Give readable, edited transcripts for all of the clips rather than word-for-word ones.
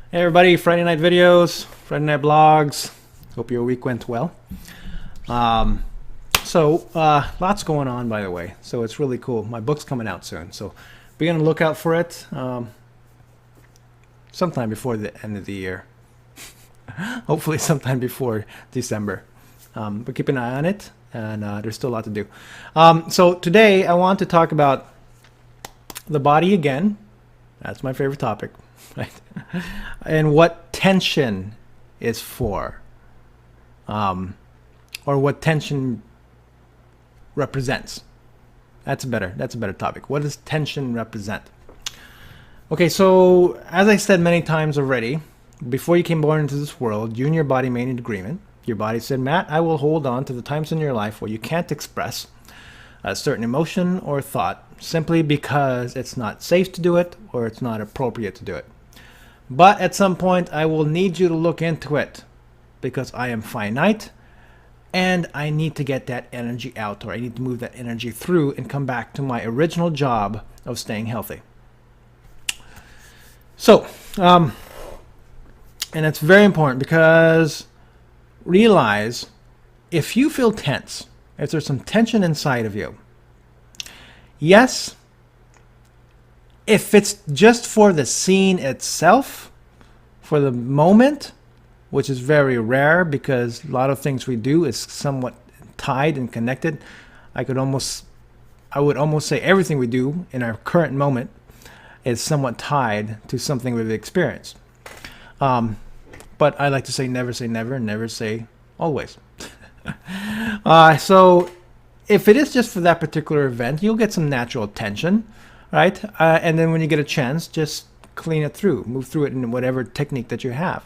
Hey everybody, Friday night videos, Friday night blogs. Hope your week went well. Um, Lots going on, by the way. So it's really cool. My book's coming out soon, so be on the lookout for it sometime before the end of the year. Hopefully sometime before December. But keep an eye on it, and there's still a lot to do. So today I want to talk about the body again. That's my favorite topic, right? And what tension is for, or what tension represents. That's a better topic. What does tension represent? Okay, so as I said many times already, before you came born into this world, you and your body made an agreement. Your body said, Matt, I will hold on to the times in your life where you can't express a certain emotion or thought simply because it's not safe to do it or it's not appropriate to do it. But at some point, I will need you to look into it because I am finite and I need to get that energy out, or I need to move that energy through and come back to my original job of staying healthy. So, and it's very important because realize if you feel tense, if there's some tension inside of you, yes, if it's just for the scene itself, for the moment, which is very rare because a lot of things we do is somewhat tied and connected. I would almost say everything we do in our current moment is somewhat tied to something we've experienced. But I like to say never, and never say always. So if it is just for that particular event, you'll get some natural tension, right? And then when you get a chance, just clean it through, move through it in whatever technique that you have.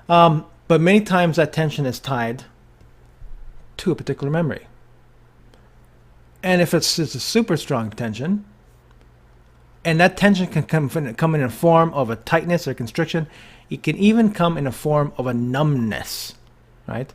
But many times that tension is tied to a particular memory. And if it's just a super strong tension, and that tension can come in a form of a tightness or constriction, it can even come in a form of a numbness, right?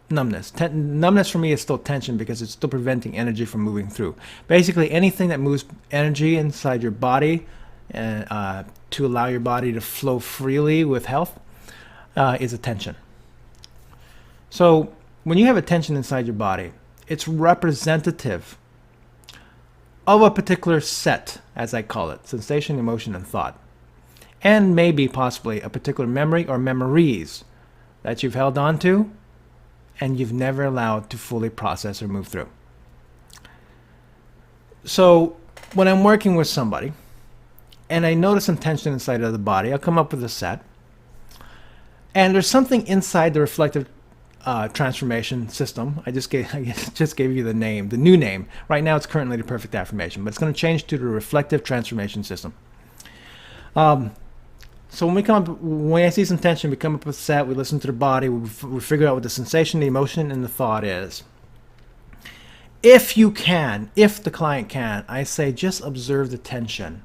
Numbness for me is still tension because it's still preventing energy from moving through. Basically, anything that moves energy inside your body to allow your body to flow freely with health is a tension. So when you have a tension inside your body, it's representative of a particular set, as I call it, sensation, emotion, and thought. And maybe possibly a particular memory or memories that you've held on to and you've never allowed to fully process or move through. So when I'm working with somebody and I notice some tension inside of the body, I'll come up with a set. And there's something inside the reflective transformation system. I just gave you the name, the new name. Right now it's currently the perfect affirmation, but it's going to change to the reflective transformation system. So when I see some tension, we come up with a set, we listen to the body, we figure out what the sensation, the emotion, and the thought is. If the client can, I say just observe the tension.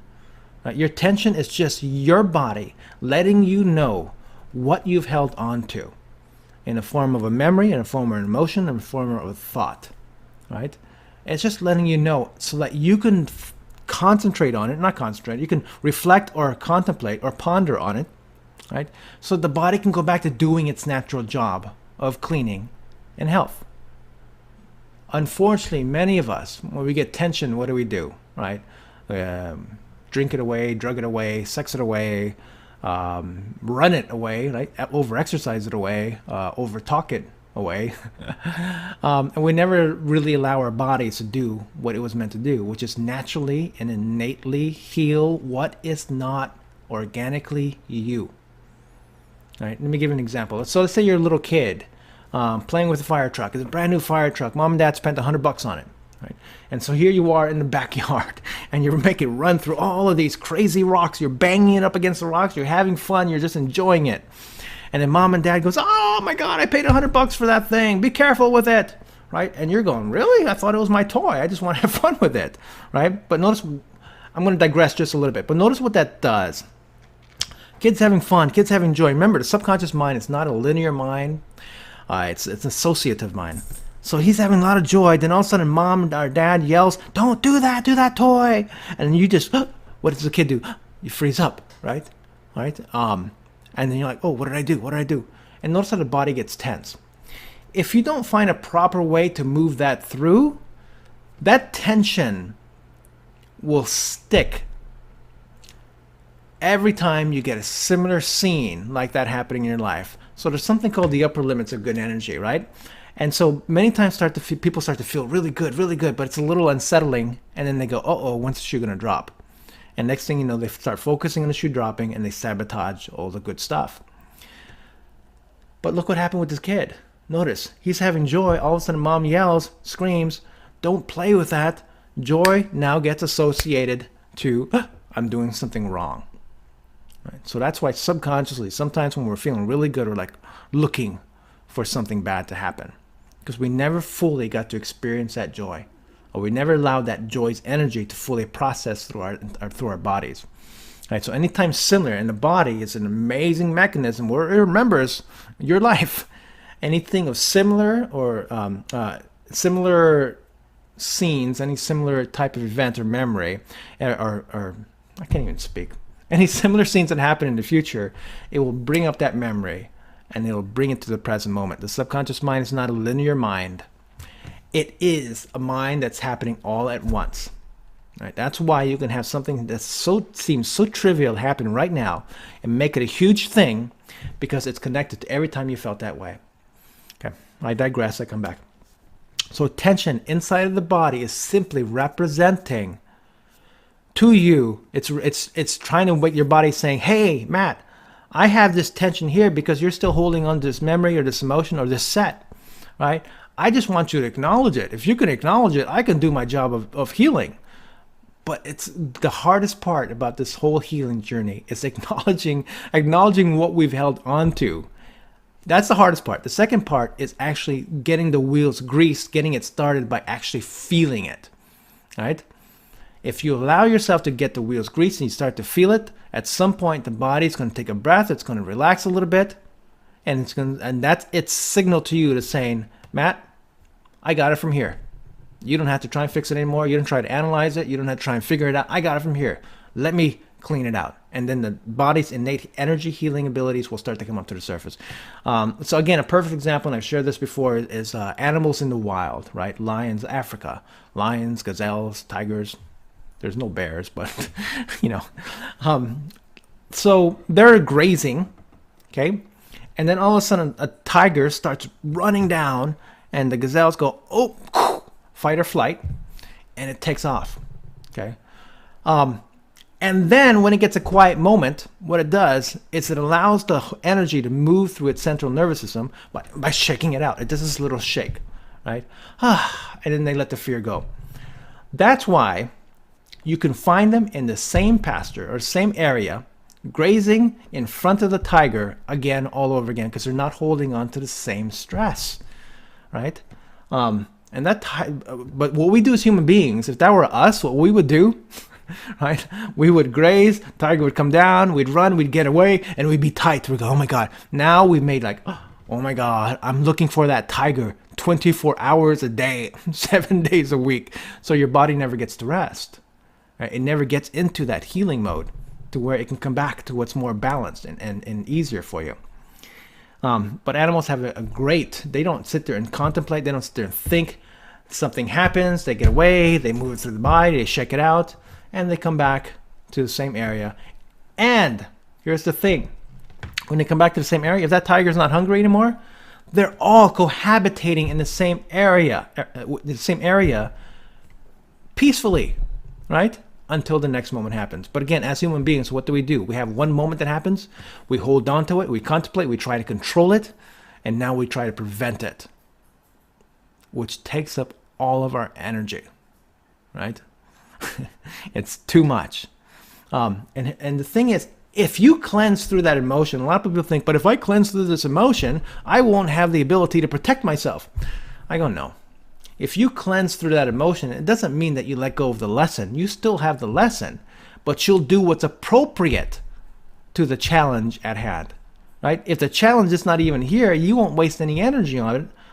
Your tension is just your body letting you know what you've held on to in the form of a memory, in the form of an emotion, in the form of a thought, right? It's just letting you know so that you can concentrate on it, not concentrate, you can reflect or contemplate or ponder on it, right? So the body can go back to doing its natural job of cleaning and health. Unfortunately, many of us, when we get tension, what do, right? Drink it away, drug it away, sex it away, run it away, right? Over-exercise it away, over-talk it away. And we never really allow our bodies to do what it was meant to do, which is naturally and innately heal what is not organically you. All right, let me give you an example. So let's say you're a little kid playing with a fire truck. It's a brand new fire truck. Mom and dad spent $100 on it. Right? And so here you are in the backyard and you're making it run through all of these crazy rocks. You're banging it up against the rocks. You're having fun. You're just enjoying it. And then mom and dad goes, oh my God, I paid $100 for that thing. Be careful with it. Right? And you're going, really? I thought it was my toy. I just want to have fun with it. Right? But notice, I'm going to digress just a little bit, but notice what that does. Kids having fun, kids having joy. Remember, the subconscious mind is not a linear mind. It's an associative mind. So he's having a lot of joy. Then all of a sudden, mom or dad yells, "Don't do that toy!" And you just, what does the kid do? You freeze up, right? Right? And then you're like, "Oh, what did I do? What did I do?" And notice how the body gets tense. If you don't find a proper way to move that through, that tension will stick every time you get a similar scene like that happening in your life. So there's something called the upper limits of good energy, right? And so many times people start to feel really good, but it's a little unsettling. And then they go, "Uh-oh, when's the shoe going to drop?" And next thing you know, they start focusing on the shoe dropping and they sabotage all the good stuff. But look what happened with this kid. Notice, he's having joy. All of a sudden, mom yells, screams, "Don't play with that." Joy now gets associated to, I'm doing something wrong. Right? So that's why subconsciously, sometimes when we're feeling really good, we're like looking for something bad to happen. Because we never fully got to experience that joy. Or we never allowed that joy's energy to fully process through our bodies. Right? So anytime similar in the body is an amazing mechanism where it remembers your life. Anything of similar or similar scenes, any similar type of event or memory, or I can't even speak. Any similar scenes that happen in the future, it will bring up that memory and it'll bring it to the present moment. The subconscious mind is not a linear mind. It is a mind that's happening all at once. Right? That's why you can have something that seems so trivial happen right now and make it a huge thing because it's connected to every time you felt that way. Okay, I digress, I come back. So tension inside of the body is simply representing to you, it's trying to wake your body saying, "Hey, Matt, I have this tension here because you're still holding on to this memory or this emotion or this set, right? I just want you to acknowledge it. If you can acknowledge it, I can do my job of healing." But it's the hardest part about this whole healing journey is acknowledging what we've held on to. That's the hardest part. The second part is actually getting the wheels greased, getting it started by actually feeling it, right? If you allow yourself to get the wheels greased and you start to feel it, at some point the body's going to take a breath, it's going to relax a little bit, and that's its signal to you to saying, "Matt, I got it from here. You don't have to try and fix it anymore. You don't try to analyze it. You don't have to try and figure it out. I got it from here. Let me clean it out." And then the body's innate energy healing abilities will start to come up to the surface. So again, a perfect example, and I've shared this before, is animals in the wild, right? Lions, Africa. Lions, gazelles, tigers. There's no bears, but, you know. So they're grazing, okay? And then all of a sudden, a tiger starts running down, and the gazelles go, "Oh," fight or flight, and it takes off, okay? And then when it gets a quiet moment, what it does is it allows the energy to move through its central nervous system by shaking it out. It does this little shake, right? And then they let the fear go. That's why you can find them in the same pasture or same area, grazing in front of the tiger again, all over again, because they're not holding on to the same stress, right? But what we do as human beings, if that were us, what we would do, right? We would graze, tiger would come down, we'd run, we'd get away, and we'd be tight. We'd go, "Oh my God." Now we've made like, "Oh my God, I'm looking for that tiger 24 hours a day, 7 days a week." So your body never gets to rest. Right? It never gets into that healing mode to where it can come back to what's more balanced and easier for you. But animals have they don't sit there and contemplate. They don't sit there and think. Something happens, they get away, they move it through the body, they shake it out, and they come back to the same area. And here's the thing. When they come back to the same area, if that tiger's not hungry anymore, they're all cohabitating in the same area peacefully, right? Until the next moment happens. But again, as human beings, what do? We have one moment that happens, we hold on to it, we contemplate, we try to control it, and now we try to prevent it, which takes up all of our energy, right? It's too much. And the thing is, if you cleanse through that emotion, a lot of people think, "But if I cleanse through this emotion, I won't have the ability to protect myself." I go, no. If you cleanse through that emotion, it doesn't mean that you let go of the lesson. You still have the lesson, but you'll do what's appropriate to the challenge at hand, right? If the challenge is not even here, you won't waste any energy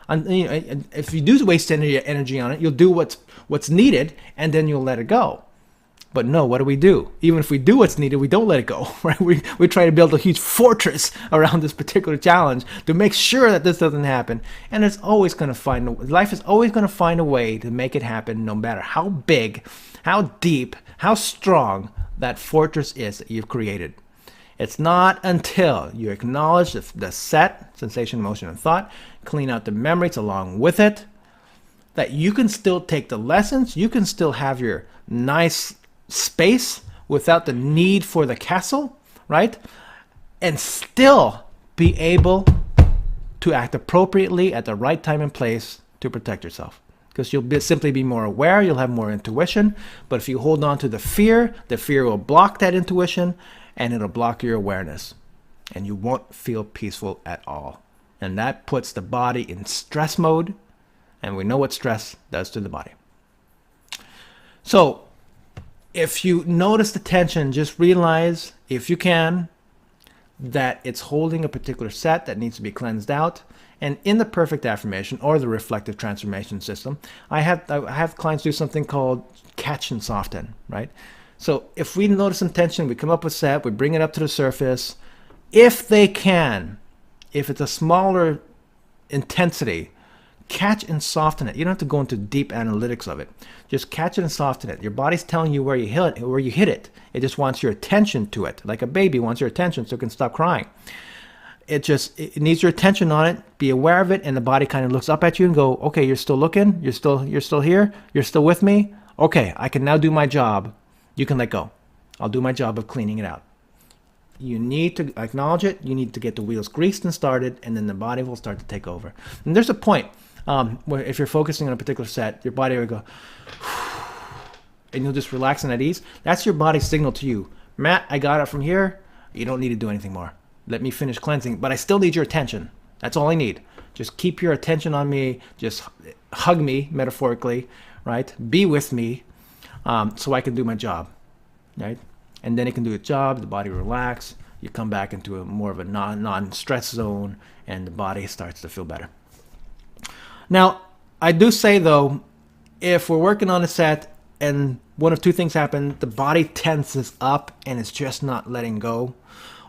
And if you do waste energy on it, you'll do what's needed, and then you'll let it go. But no, what do? Even if we do what's needed, we don't let it go, right? We try to build a huge fortress around this particular challenge to make sure that this doesn't happen. And it's always going to life is always going to find a way to make it happen, no matter how big, how deep, how strong that fortress is that you've created. It's not until you acknowledge the set, sensation, emotion, and thought, clean out the memories along with it, that you can still take the lessons, you can still have your nice space without the need for the castle, right? And still be able to act appropriately at the right time and place to protect yourself. Because you'll simply be more aware, you'll have more intuition. But if you hold on to the fear will block that intuition, and it'll block your awareness. And you won't feel peaceful at all. And that puts the body in stress mode, and we know what stress does to the body. So, if you notice the tension, just realize, if you can, that it's holding a particular set that needs to be cleansed out. And in the perfect affirmation or the reflective transformation system, I have clients do something called catch and soften, right? So if we notice some tension, we come up with set, we bring it up to the surface. If they can, if it's a smaller intensity, catch and soften it. You don't have to go into deep analytics of it. Just catch it and soften it. Your body's telling you where you hit it. It just wants your attention to it. Like a baby wants your attention so it can stop crying. It needs your attention on it. Be aware of it, and the body kind of looks up at you and go, okay, you're still looking, you're still here, you're still with me. Okay, I can now do my job. You can let go. I'll do my job of cleaning it out. You need to acknowledge it. You need to get the wheels greased and started, and then the body will start to take over. And there's a point where if you're focusing on a particular set, your body will go, and you'll just relax and at ease. That's your body's signal to you. Matt, I got it from here. You don't need to do anything more. Let me finish cleansing, but I still need your attention. That's all I need. Just keep your attention on me. Just hug me, metaphorically, right? Be with me, so I can do my job, right? And then it can do its job. The body relax. You come back into a more of a non-stress zone, and the body starts to feel better. Now, I do say though, if we're working on a set and one of two things happen, the body tenses up and it's just not letting go,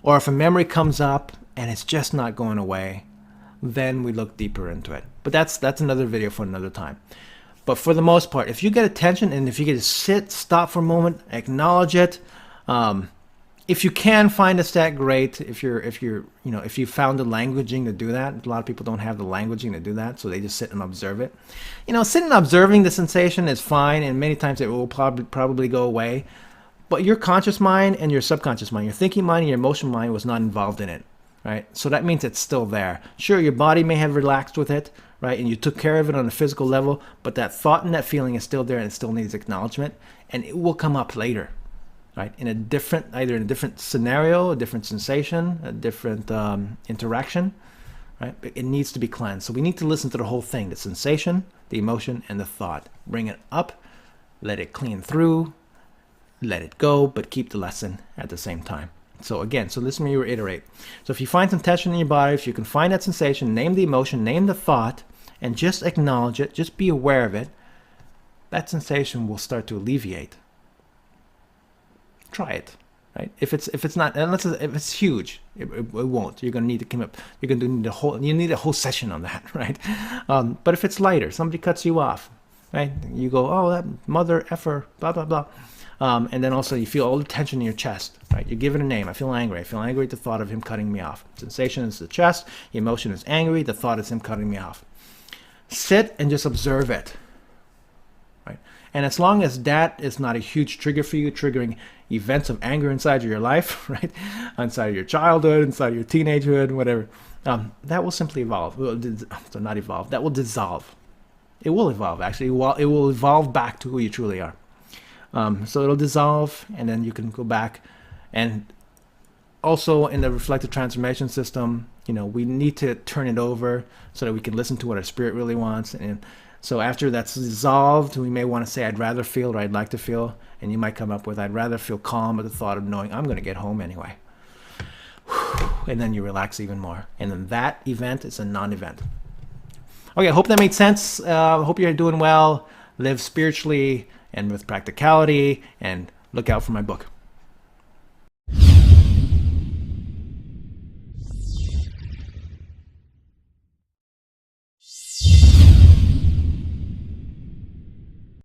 or if a memory comes up and it's just not going away, then we look deeper into it. But that's another video for another time. But for the most part, if you get attention and if you get to sit, stop for a moment, acknowledge it. If you can find a set, great. If you found the languaging to do that, a lot of people don't have the languaging to do that, so they just sit and observe it. Sitting and observing the sensation is fine, and many times it will probably go away. But your conscious mind and your subconscious mind, your thinking mind and your emotional mind was not involved in it, right? So that means it's still there. Sure, your body may have relaxed with it, right? And you took care of it on a physical level, but that thought and that feeling is still there and it still needs acknowledgement, and it will come up later, right? Either in a different scenario, a different sensation, a different interaction, right? But it needs to be cleansed. So we need to listen to the whole thing, the sensation, the emotion, and the thought. Bring it up, let it clean through, let it go, but keep the lesson at the same time. So again, so listen to me reiterate. So if you find some tension in your body, if you can find that sensation, name the emotion, name the thought, and just acknowledge it, just be aware of it, that sensation will start to alleviate. Try it, right? If it's not, unless if it's huge, it won't. You're gonna need to come up. You're gonna need you need a whole session on that, right? But if it's lighter, somebody cuts you off, right? You go, oh, that mother effer, blah blah blah. And then also you feel all the tension in your chest, right? You give it a name. I feel angry. I feel angry at the thought of him cutting me off. Sensation is the chest. The emotion is angry. The thought is him cutting me off. Sit and just observe it, right? And as long as that is not a huge trigger for you, triggering events of anger inside of your life, right? Inside of your childhood, inside of your teenagehood, whatever, that will simply evolve. So not evolve. That will dissolve. It will evolve, actually. It will evolve back to who you truly are. So it'll dissolve, and then you can go back. And also in the reflective transformation system, we need to turn it over so that we can listen to what our spirit really wants. And so after that's dissolved, we may want to say, I'd rather feel, or I'd like to feel. And you might come up with, I'd rather feel calm at the thought of knowing I'm going to get home anyway. And then you relax even more. And then that event is a non-event. Okay, I hope that made sense. Hope you're doing well. Live spiritually and with practicality, and look out for my book.